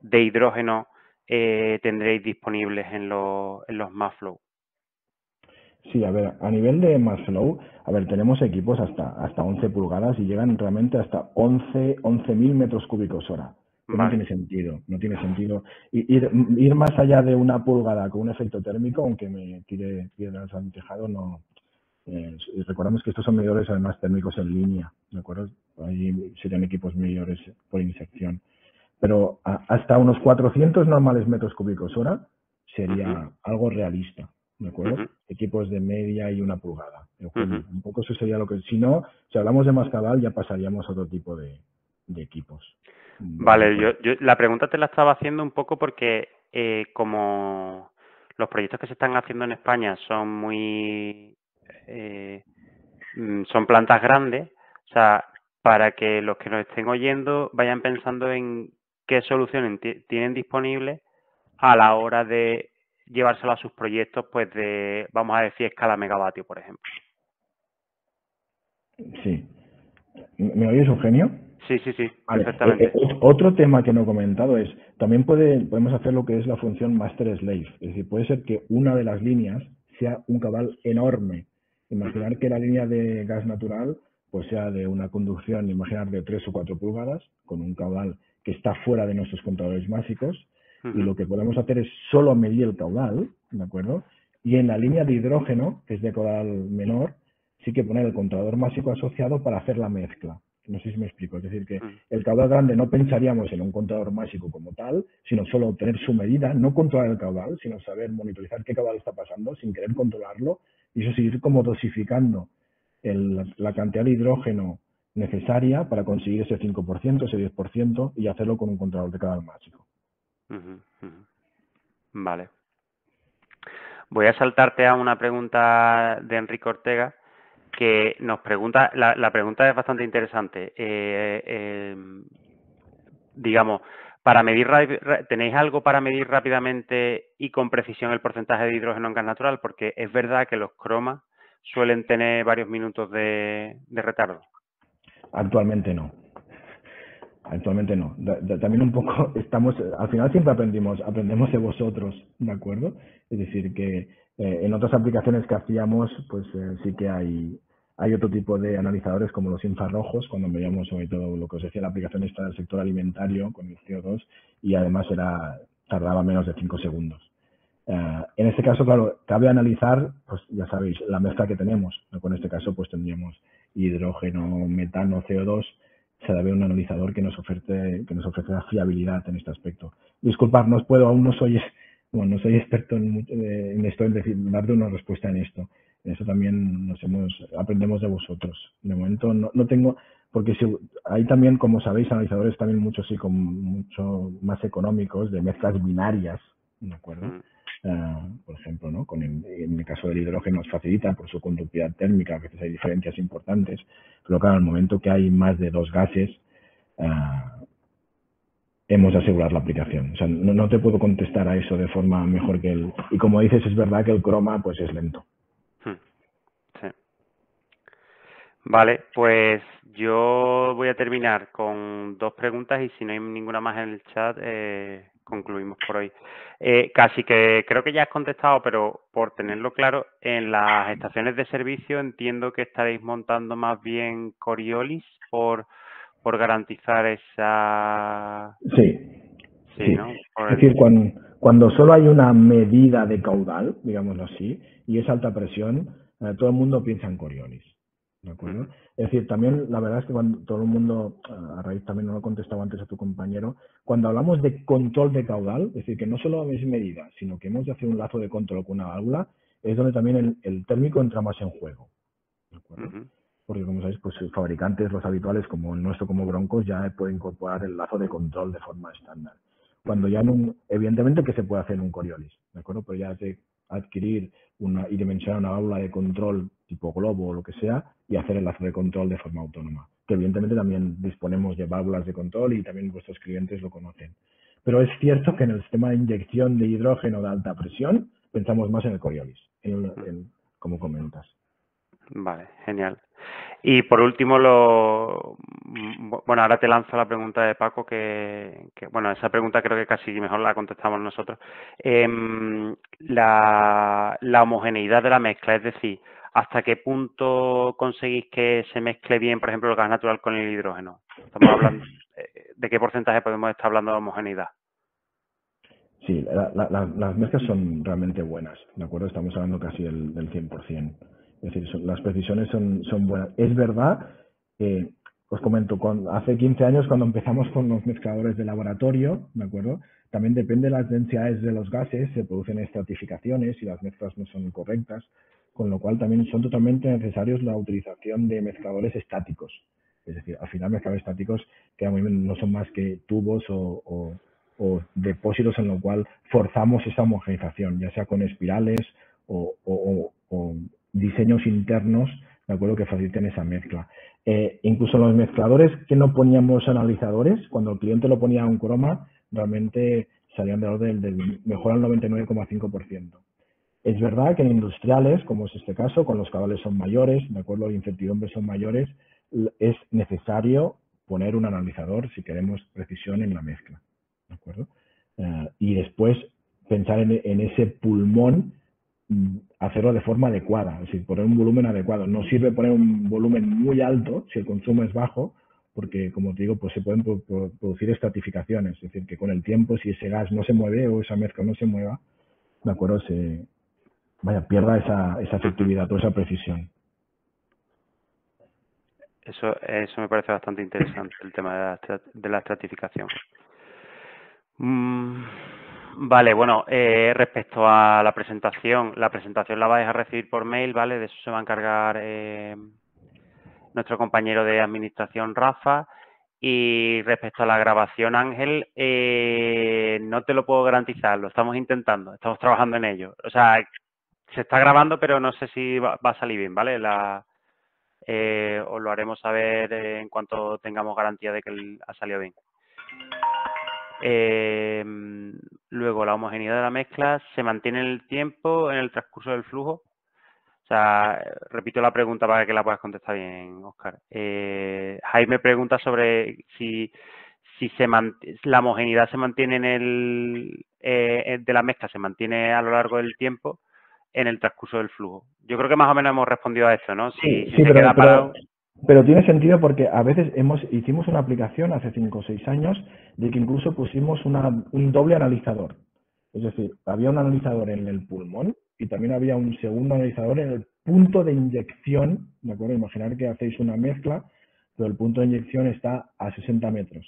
A: de hidrógeno tendréis disponibles en los Massflow?
B: Sí, a ver, a nivel de Massflow, a ver, tenemos equipos hasta 11 pulgadas y llegan realmente hasta 11.000 metros cúbicos hora. Pero no
A: Vale.
B: tiene sentido, no tiene sentido. Ir más allá de una pulgada con un efecto térmico, aunque me tire piedras al tejado, no. Recordamos que estos son medidores además térmicos en línea, ¿de acuerdo? Ahí serían equipos medidores por inyección. Pero hasta unos 400 normales metros cúbicos hora sería algo realista, ¿de acuerdo? Equipos de media y una pulgada. Un poco eso sería lo que... Si no, si hablamos de más cabal, ya pasaríamos a otro tipo de equipos.
A: Vale, yo la pregunta te la estaba haciendo un poco porque como los proyectos que se están haciendo en España son son plantas grandes, o sea, para que los que nos estén oyendo vayan pensando en qué soluciones tienen disponibles a la hora de llevárselo a sus proyectos, pues de, vamos a decir, escala megavatio, por ejemplo.
B: Sí. ¿Me oyes, Eugenio?
A: Sí, sí, sí,
B: Vale.
A: perfectamente.
B: Otro tema que no he comentado es, también podemos hacer lo que es la función master-slave. Es decir, puede ser que una de las líneas sea un caudal enorme. Imaginar que la línea de gas natural pues sea de una conducción, imaginar de 3 o 4 pulgadas, con un caudal que está fuera de nuestros contadores básicos, y lo que podemos hacer es solo medir el caudal, ¿de acuerdo? Y en la línea de hidrógeno, que es de caudal menor, sí que poner el contador másico asociado para hacer la mezcla. No sé si me explico. Es decir, que el caudal grande no pensaríamos en un contador másico como tal, sino solo obtener su medida, no controlar el caudal, sino saber monitorizar qué caudal está pasando sin querer controlarlo, y eso seguir como dosificando la cantidad de hidrógeno necesaria para conseguir ese 5%, ese 10% y hacerlo con un controlador de caudal másico.
A: Vale. Voy a saltarte a una pregunta de Enrique Ortega que nos pregunta, la pregunta es bastante interesante. Digamos, para medir, ¿tenéis algo para medir rápidamente y con precisión el porcentaje de hidrógeno en gas natural? Porque es verdad que los cromas suelen tener varios minutos de retardo.
B: Actualmente no. Actualmente no. También un poco estamos, al final siempre aprendemos de vosotros, ¿de acuerdo? Es decir, que en otras aplicaciones que hacíamos, pues sí que hay otro tipo de analizadores como los infrarrojos, cuando veíamos sobre todo lo que os decía, la aplicación está del sector alimentario con el CO2 y además tardaba menos de 5 segundos. En este caso, claro, cabe analizar, pues ya sabéis, la mezcla que tenemos. En este caso, pues tendríamos hidrógeno, metano, CO2. Se debe un analizador que nos ofrezca fiabilidad en este aspecto. Disculpad, aún no soy experto en esto, es decir, darte una respuesta en esto. En eso también aprendemos de vosotros. De momento no tengo, porque hay también, como sabéis, analizadores también mucho más económicos de mezclas binarias, ¿de acuerdo? Por ejemplo, ¿no? En el caso del hidrógeno nos facilita por su conductividad térmica, a veces hay diferencias importantes, pero claro, al momento que hay más de 2 gases, hemos de asegurar la aplicación. O sea, no te puedo contestar a eso de forma mejor que él. Y como dices, es verdad que el croma pues es lento.
A: Sí. Vale, pues yo voy a terminar con 2 preguntas y si no hay ninguna más en el chat, concluimos por hoy. Casi que creo que ya has contestado, pero por tenerlo claro, en las estaciones de servicio entiendo que estaréis montando más bien Coriolis por garantizar esa...
B: Sí.
A: Sí, ¿no?
B: Es decir, cuando solo hay una medida de caudal, digámoslo así, y es alta presión, todo el mundo piensa en Coriolis. ¿De acuerdo? Es decir, también la verdad es que cuando todo el mundo, a raíz también no lo contestaba antes a tu compañero, cuando hablamos de control de caudal, es decir, que no solo es medida, sino que hemos de hacer un lazo de control con una válvula, es donde también el térmico entra más en juego. ¿De acuerdo? Porque como sabéis, pues fabricantes, los habituales como el nuestro, como Broncos, ya pueden incorporar el lazo de control de forma estándar. Cuando ya evidentemente que se puede hacer en un Coriolis, ¿de acuerdo? Pero ya de adquirir y dimensionar una válvula de control tipo globo o lo que sea y hacer el lazo de control de forma autónoma. Que evidentemente también disponemos de válvulas de control y también vuestros clientes lo conocen. Pero es cierto que en el sistema de inyección de hidrógeno de alta presión pensamos más en el Coriolis, como comentas.
A: Vale, genial. Y por último, bueno, ahora te lanzo la pregunta de Paco, bueno, esa pregunta creo que casi mejor la contestamos nosotros. La homogeneidad de la mezcla, es decir, ¿hasta qué punto conseguís que se mezcle bien, por ejemplo, el gas natural con el hidrógeno? Estamos hablando, ¿de qué porcentaje podemos estar hablando de homogeneidad?
B: Sí, las mezclas son realmente buenas, ¿de acuerdo? Estamos hablando casi del 100%. Es decir, las precisiones son buenas. Es verdad, os comento, hace 15 años cuando empezamos con los mezcladores de laboratorio, ¿de acuerdo? También depende de las densidades de los gases, se producen estratificaciones y las mezclas no son correctas, con lo cual también son totalmente necesarios la utilización de mezcladores estáticos. Es decir, al final mezcladores estáticos que no son más que tubos o depósitos en lo cual forzamos esa homogeneización, ya sea con espirales o diseños internos ¿de acuerdo? Que faciliten esa mezcla. Incluso los mezcladores que no poníamos analizadores, cuando el cliente lo ponía a un croma, realmente salían de orden del mejor al 99,5%. Es verdad que en industriales, como es este caso, con los cabales son mayores, ¿de acuerdo? Las incertidumbres son mayores, es necesario poner un analizador si queremos precisión en la mezcla, ¿de acuerdo? Y después pensar en ese pulmón, hacerlo de forma adecuada, es decir, poner un volumen adecuado. No sirve poner un volumen muy alto si el consumo es bajo, porque, como te digo, pues se pueden producir estratificaciones, es decir, que con el tiempo, si ese gas no se mueve o esa mezcla no se mueva, ¿de acuerdo? Pierda esa efectividad o esa precisión.
A: Eso me parece bastante interesante, el tema de la estratificación. Vale, bueno, respecto a la presentación la vais a recibir por mail, ¿vale? De eso se va a encargar nuestro compañero de administración, Rafa. Y respecto a la grabación, Ángel, no te lo puedo garantizar, lo estamos intentando, estamos trabajando en ello. O sea, se está grabando, pero no sé si va a salir bien, ¿vale? Os lo haremos saber en cuanto tengamos garantía de que ha salido bien. Luego, la homogeneidad de la mezcla se mantiene en el tiempo, en el transcurso del flujo. O sea, repito la pregunta para que la puedas contestar bien, Óscar. Jaime pregunta sobre si la homogeneidad se mantiene de la mezcla, se mantiene a lo largo del tiempo en el transcurso del flujo. Yo creo que más o menos hemos respondido a esto, ¿no? Si se queda parado...
B: Pero tiene sentido porque a veces hicimos una aplicación hace 5 o 6 años de que incluso pusimos un doble analizador. Es decir, había un analizador en el pulmón y también había un segundo analizador en el punto de inyección, ¿de acuerdo? Imaginar que hacéis una mezcla, pero el punto de inyección está a 60 metros,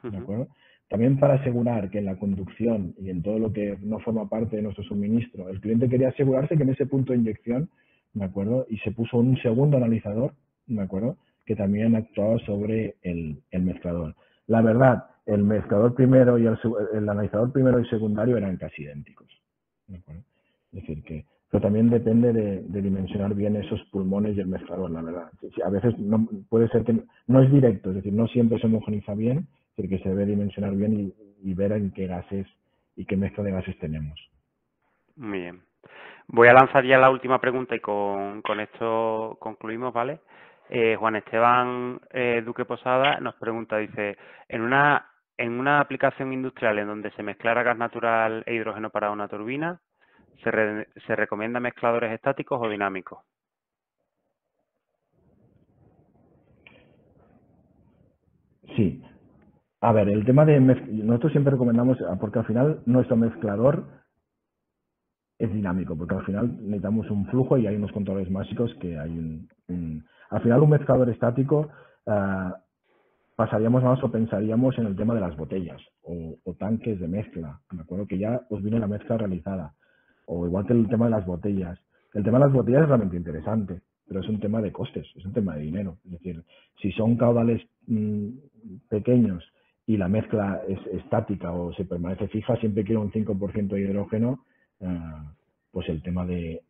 B: ¿de acuerdo? También para asegurar que en la conducción y en todo lo que no forma parte de nuestro suministro, el cliente quería asegurarse que en ese punto de inyección, ¿de acuerdo? Y se puso un segundo analizador, ¿de acuerdo? Que también actuaba sobre el mezclador. La verdad, el mezclador primero y el analizador primero y secundario eran casi idénticos, ¿de acuerdo? Es decir, pero también depende de dimensionar bien esos pulmones y el mezclador, la verdad. A veces no, puede ser que no es directo, es decir, no siempre se homogeniza bien, es decir, que se debe dimensionar bien y ver en qué gases y qué mezcla de gases tenemos.
A: Muy bien. Voy a lanzar ya la última pregunta y con esto concluimos, ¿vale? Juan Esteban Duque Posada nos pregunta, dice, en una aplicación industrial en donde se mezclara gas natural e hidrógeno para una turbina, ¿se recomienda mezcladores estáticos o dinámicos?
B: Sí. A ver, el tema de nosotros siempre recomendamos, porque al final nuestro mezclador es dinámico, porque al final necesitamos un flujo y hay unos controles básicos que hay al final un mezclador estático pasaríamos más o pensaríamos en el tema de las botellas o tanques de mezcla, me acuerdo que ya os viene la mezcla realizada, o igual que el tema de las botellas. El tema de las botellas es realmente interesante, pero es un tema de costes, es un tema de dinero. Es decir, si son caudales pequeños y la mezcla es estática o se permanece fija, siempre quiero un 5% de hidrógeno, pues el tema de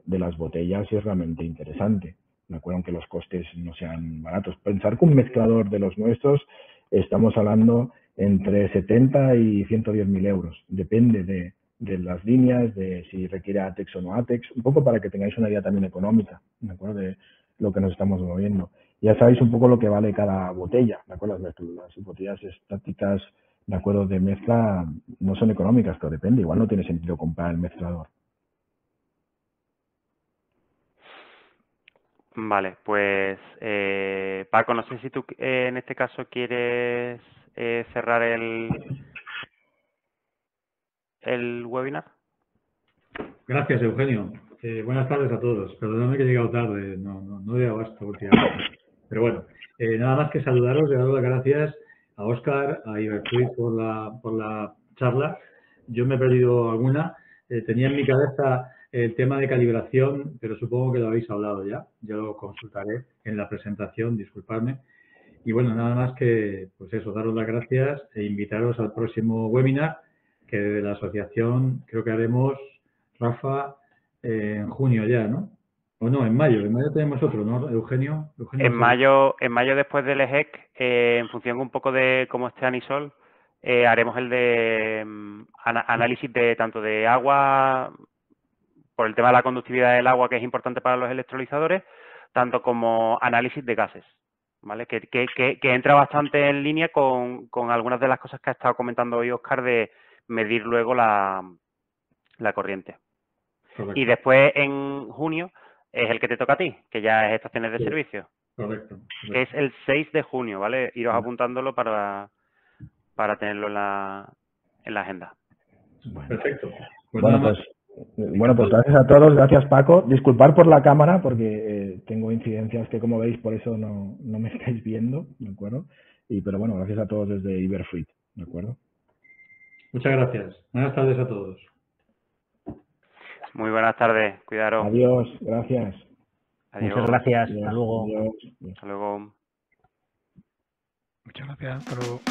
B: las botellas es realmente interesante. Me acuerdo que los costes no sean baratos. Pensar que un mezclador de los nuestros estamos hablando entre 70 y 110.000 euros. Depende de las líneas, de si requiere ATEX o no ATEX, un poco para que tengáis una idea también económica, ¿de acuerdo? De lo que nos estamos moviendo. Ya sabéis un poco lo que vale cada botella, ¿de acuerdo? Las botellas estáticas, ¿de acuerdo? De mezcla no son económicas, pero depende. Igual no tiene sentido comprar el mezclador.
A: Vale, pues Paco, no sé si tú en este caso quieres cerrar el webinar.
C: Gracias, Eugenio. Buenas tardes a todos. Perdóname que he llegado tarde, no he llegado hasta últimamente. Pero bueno, nada más que saludaros, daros las gracias a Óscar, a Iberfluid por la charla. Yo me he perdido alguna. Tenía en mi cabeza el tema de calibración, pero supongo que lo habéis hablado ya. Yo lo consultaré en la presentación, disculpadme. Y bueno, nada más que, pues eso, daros las gracias e invitaros al próximo webinar que de la asociación creo que haremos, Rafa, en junio ya, ¿no? O no, en mayo tenemos otro, ¿no, Eugenio?
A: En mayo después del EGEC, en función un poco de cómo esté Anisol, haremos el de análisis de tanto de agua, por el tema de la conductividad del agua, que es importante para los electrolizadores, tanto como análisis de gases, ¿vale? Que entra bastante en línea con algunas de las cosas que ha estado comentando hoy Óscar de medir luego la corriente.
C: Correcto.
A: Y después, en junio, es el que te toca a ti, que ya es estaciones de servicio.
C: Correcto.
A: Que es el 6 de junio, ¿vale? Iros apuntándolo para tenerlo en la agenda.
C: Perfecto.
B: Bueno, pues gracias a todos, gracias Paco. Disculpad por la cámara porque tengo incidencias que, como veis, por eso no me estáis viendo, ¿de acuerdo? Pero bueno, gracias a todos desde Iberfruit, ¿de acuerdo?
C: Muchas gracias. Buenas tardes a todos.
A: Muy buenas tardes, cuidaros.
B: Adiós, gracias.
A: Adiós.
D: Muchas gracias,
B: Adiós.
D: hasta luego.
B: Adiós.
A: Hasta luego.
E: Muchas gracias, hasta luego.